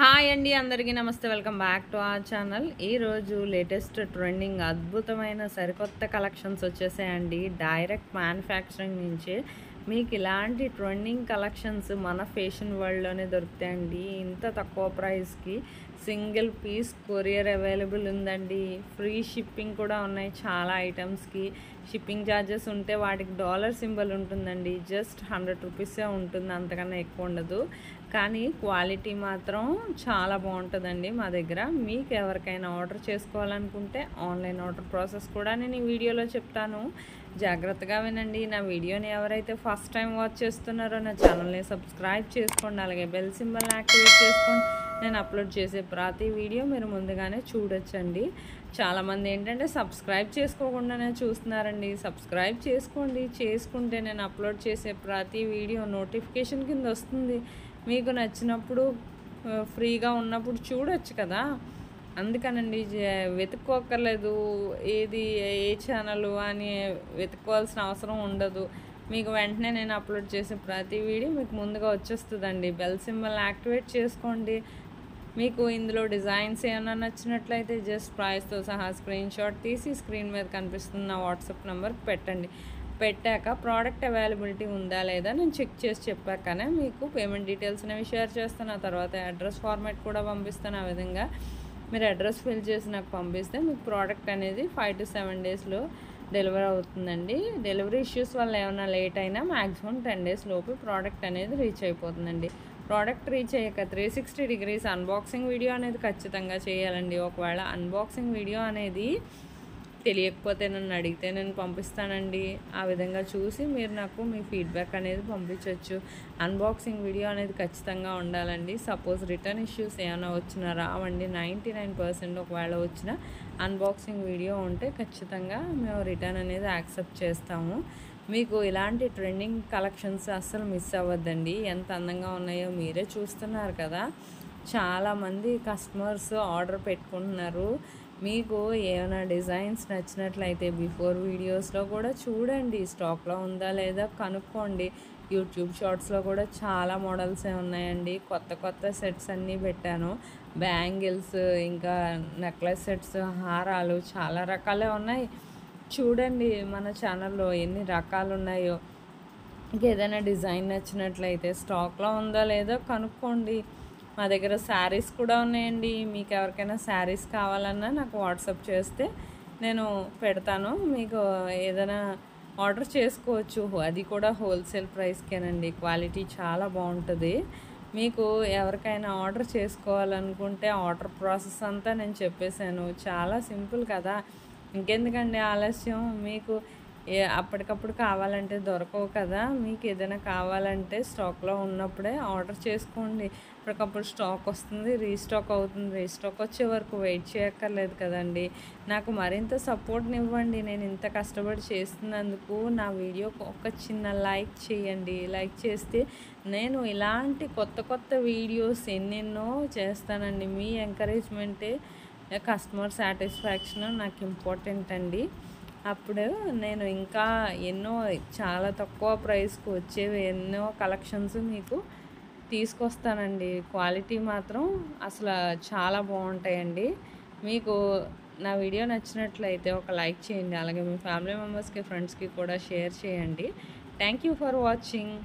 Hi అండి, అందరికీ నమస్తే. Welcome back to our channel. ఈరోజు లేటెస్ట్ ట్రెండింగ్ అద్భుతమైన సరికొత్త కలెక్షన్స్ వచ్చేసాయండి. డైరెక్ట్ మ్యానుఫ్యాక్చరింగ్ నుంచే మీకు ఇలాంటి ట్రెండింగ్ కలెక్షన్స్ మన ఫ్యాషన్ వరల్డ్లోనే దొరుకుతాయండి. ఇంత తక్కువ ప్రైస్కి సింగిల్ పీస్ కొరియర్ అవైలబుల్ ఉందండి. ఫ్రీ షిప్పింగ్ కూడా ఉన్నాయి. చాలా ఐటమ్స్కి షిప్పింగ్ ఛార్జెస్ ఉంటే వాటికి డాలర్ సింబల్ ఉంటుందండి. జస్ట్ 100 రూపీసే ఉంటుంది, అంతకన్నా ఎక్కువ ఉండదు. కానీ క్వాలిటీ మాత్రం చాలా బాగుంటుందండి మా దగ్గర. మీకు ఎవరికైనా ఆర్డర్ చేసుకోవాలనుకుంటే ఆన్లైన్ ఆర్డర్ ప్రాసెస్ కూడా నేను ఈ వీడియోలో చెప్తాను. జాగ్రత్తగా వినండి. నా వీడియోని ఎవరైతే ఫస్ట్ టైం వాచ్ చేస్తున్నారో నా ఛానల్ని సబ్స్క్రైబ్ చేసుకోండి. అలాగే బెల్ సింబల్ యాక్టివేట్ చేసుకోండి. నేను అప్లోడ్ చేసే ప్రతి వీడియో మీరు ముందుగానే చూడొచ్చండి. చాలామంది ఏంటంటే సబ్స్క్రైబ్ చేసుకోకుండానే చూస్తున్నారండి. సబ్స్క్రైబ్ చేసుకోండి. చేసుకుంటే నేను అప్లోడ్ చేసే ప్రతి వీడియో నోటిఫికేషన్ కింద వస్తుంది. మీకు నచ్చినప్పుడు ఫ్రీగా ఉన్నప్పుడు చూడొచ్చు కదా. అందుకనండి వెతుక్కోక్కర్లేదు. ఏది ఏ ఛానల్ అని వెతుక్కోవాల్సిన అవసరం ఉండదు. మీకు వెంటనే నేను అప్లోడ్ చేసే ప్రతి వీడియో మీకు ముందుగా వచ్చేస్తుందండి. బెల్ సింబల్ యాక్టివేట్ చేసుకోండి. మీకు ఇందులో డిజైన్స్ ఏమైనా నచ్చినట్లయితే జస్ట్ ప్రైస్తో సహా స్క్రీన్ షాట్ తీసి స్క్రీన్ మీద కనిపిస్తున్న నా వాట్సాప్ నెంబర్కి పెట్టండి. పెట్టాక ప్రోడక్ట్ అవైలబిలిటీ ఉందా లేదా నేను చెక్ చేసి చెప్పాకనే మీకు పేమెంట్ డీటెయిల్స్ అనేవి షేర్ చేస్తాను. ఆ తర్వాత అడ్రస్ ఫార్మాట్ కూడా పంపిస్తాను. ఆ విధంగా మీరు అడ్రస్ ఫిల్ చేసి నాకు పంపిస్తే మీకు ప్రోడక్ట్ అనేది 5 to 7 డేస్లో డెలివరీ అవుతుందండి. డెలివరీ ఇష్యూస్ వల్ల ఏమైనా లేట్ అయినా మ్యాక్సిమం 10 డేస్ లోపు ప్రోడక్ట్ అనేది రీచ్ అయిపోతుందండి. ప్రోడక్ట్ రీచ్ అయ్యాక 360 degrees అన్బాక్సింగ్ వీడియో అనేది ఖచ్చితంగా చేయాలండి. ఒకవేళ అన్బాక్సింగ్ వీడియో అనేది తెలియకపోతే నన్ను అడిగితే నేను పంపిస్తానండి. ఆ విధంగా చూసి మీరు నాకు మీ ఫీడ్బ్యాక్ అనేది పంపించవచ్చు. అన్బాక్సింగ్ వీడియో అనేది ఖచ్చితంగా ఉండాలండి. సపోజ్ రిటర్న్ ఇష్యూస్ ఏమైనా వచ్చినా రావండి. 99% ఒకవేళ వచ్చిన అన్బాక్సింగ్ వీడియో ఉంటే ఖచ్చితంగా మేము రిటర్న్ అనేది యాక్సెప్ట్ చేస్తాము. మీకు ఇలాంటి ట్రెండింగ్ కలెక్షన్స్ అస్సలు మిస్ అవ్వద్దండి. ఎంత అందంగా ఉన్నాయో మీరే చూస్తున్నారు కదా. చాలామంది కస్టమర్స్ ఆర్డర్ పెట్టుకుంటున్నారు. మీకు ఏమైనా డిజైన్స్ నచ్చినట్లయితే బిఫోర్ వీడియోస్లో కూడా చూడండి. స్టాక్లో ఉందా లేదా కనుక్కోండి. యూట్యూబ్ షార్ట్స్లో కూడా చాలా మోడల్సే ఉన్నాయండి. కొత్త కొత్త సెట్స్ అన్నీ పెట్టాను. బ్యాంగిల్స్, ఇంకా నెక్లెస్ సెట్స్, హారాలు చాలా రకాలే ఉన్నాయి. చూడండి మన ఛానల్లో ఎన్ని రకాలు ఉన్నాయో. ఇంకేదైనా డిజైన్ నచ్చినట్లయితే స్టాక్లో ఉందా లేదో కనుక్కోండి. మా దగ్గర శారీస్ కూడా ఉన్నాయండి. మీకు ఎవరికైనా శారీస్ కావాలన్నా నాకు వాట్సాప్ చేస్తే నేను పెడతాను. మీకు ఏదైనా ఆర్డర్ చేసుకోవచ్చు. అది కూడా హోల్సేల్ ప్రైస్కేనండి. క్వాలిటీ చాలా బాగుంటుంది. మీకు ఎవరికైనా ఆర్డర్ చేసుకోవాలనుకుంటే ఆర్డర్ ప్రాసెస్ అంతా నేను చెప్పేశాను. చాలా సింపుల్ కదా. ఇంకెందుకండి ఆలస్యం. మీకు అప్పటికప్పుడు కావాలంటే దొరకవు కదా. మీకు ఏదైనా కావాలంటే స్టాక్లో ఉన్నప్పుడే ఆర్డర్ చేసుకోండి. అప్పటికప్పుడు స్టాక్ వస్తుంది, రీస్టాక్ అవుతుంది. రీస్టాక్ వచ్చే వరకు వెయిట్ చేయక్కర్లేదు కదండి. నాకు మరింత సపోర్ట్ని ఇవ్వండి. నేను ఇంత కష్టపడి చేస్తున్నందుకు నా వీడియోకి ఒక చిన్న లైక్ చేయండి. లైక్ చేస్తే నేను ఇలాంటి కొత్త కొత్త వీడియోస్ ఎన్నెన్నో చేస్తానండి. మీ ఎంకరేజ్మెంటే కస్టమర్ సాటిస్ఫాక్షన్ నాకు ఇంపార్టెంట్ అండి. అప్పుడు నేను ఇంకా ఎన్నో చాలా తక్కువ ప్రైస్కి వచ్చేవి ఎన్నో కలెక్షన్స్ మీకు తీసుకొస్తానండి. క్వాలిటీ మాత్రం అసలు చాలా బాగుంటాయండి. మీకు నా వీడియో నచ్చినట్లయితే ఒక లైక్ చేయండి. అలాగే మీ ఫ్యామిలీ మెంబర్స్కి, ఫ్రెండ్స్కి కూడా షేర్ చేయండి. Thank you for watching.